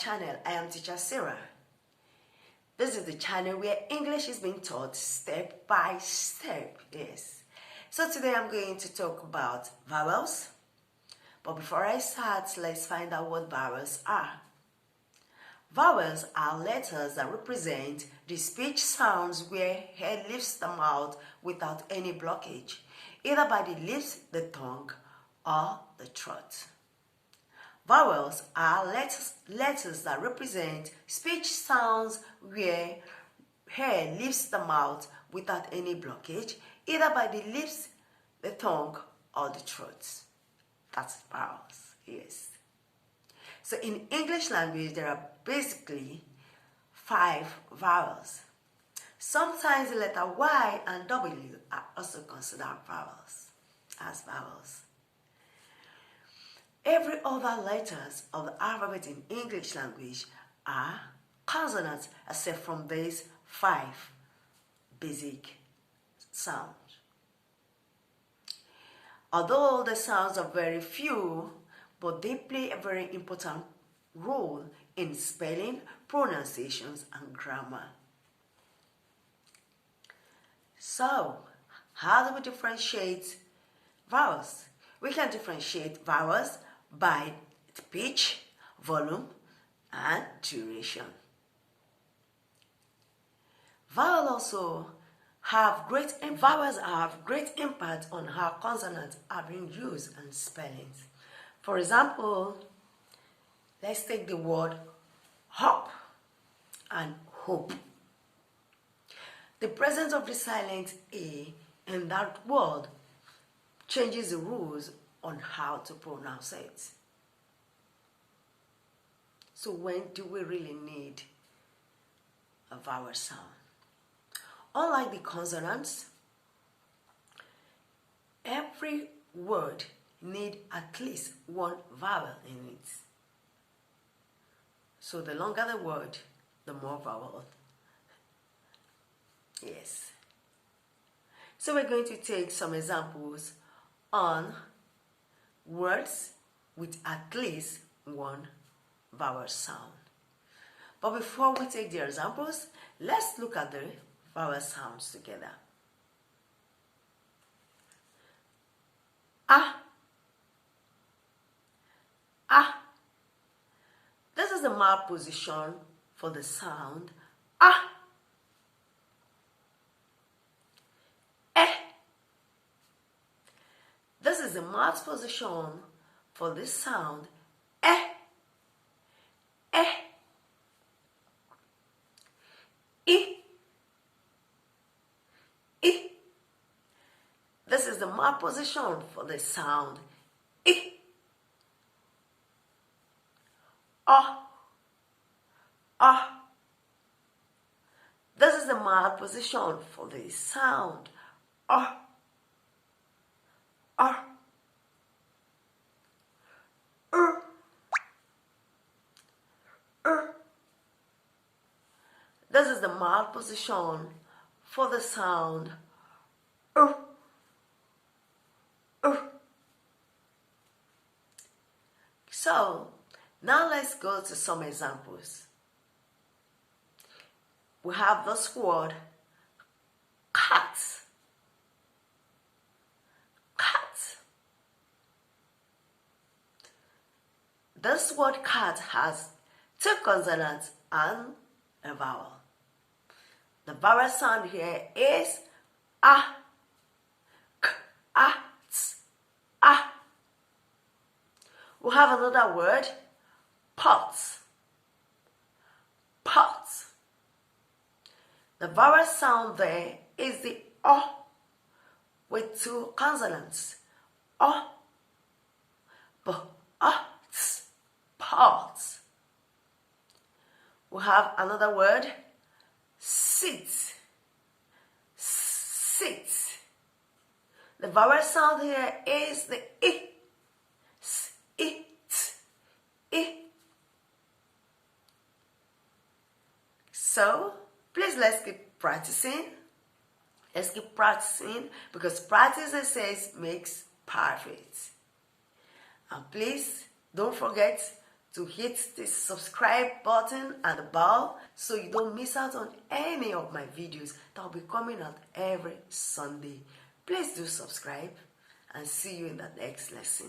channel. I am teacher Sarah. This is the channel where English is being taught step by step. Yes. So today I'm going to talk about vowels. But before I start, let's find out what vowels are. Vowels are letters that represent the speech sounds where head leaves the mouth without any blockage, either by the lips, the tongue, or the throat. Vowels are letters that represent speech sounds where hair leaves the mouth without any blockage, either by the lips, the tongue, or the throat. That's vowels, yes. So in English language, there are basically 5 vowels. Sometimes the letter Y and W are also considered vowels, as vowels. Every other letters of the alphabet in English language are consonants except from these 5 basic sounds. Although the sounds are very few, but they play a very important role in spelling, pronunciations, and grammar. So, how do we differentiate vowels? We can differentiate vowels by pitch, volume, and duration. Vowels have great impact on how consonants are being used and spellings. For example, let's take the word hop and hope. The presence of the silent A in that word changes the rules on how to pronounce it. So when do we really need a vowel sound? Unlike the consonants, every word needs at least one vowel in it. So the longer the word, the more vowel. Yes. So we're going to take some examples on words with at least one vowel sound. But before we take the examples, let's look at the vowel sounds together. Ah. Ah. This is the mouth position for the sound ah. This is the mouth position for this sound eh. Eh. I. I. This is the mouth position for the sound I. Ah. This is the mouth position for the sound ah. Ah. This is the mouth position for the sound So, now let's go to some examples. We have this word cat. Cat. This word cat has 2 consonants and a vowel. The vowel sound here is ah, k, ah, ts, ah. We have another word, pot. Pot. The vowel sound there is the O with 2 consonants. O, b, a, ts, pot. We have another word, sit. Sit. The vowel sound here is the I. It. I. So, please let's keep practicing. Let's keep practicing because practice, it says, makes perfect. And please don't forget to hit the subscribe button and the bell so you don't miss out on any of my videos that will be coming out every Sunday. Please do subscribe and see you in the next lesson.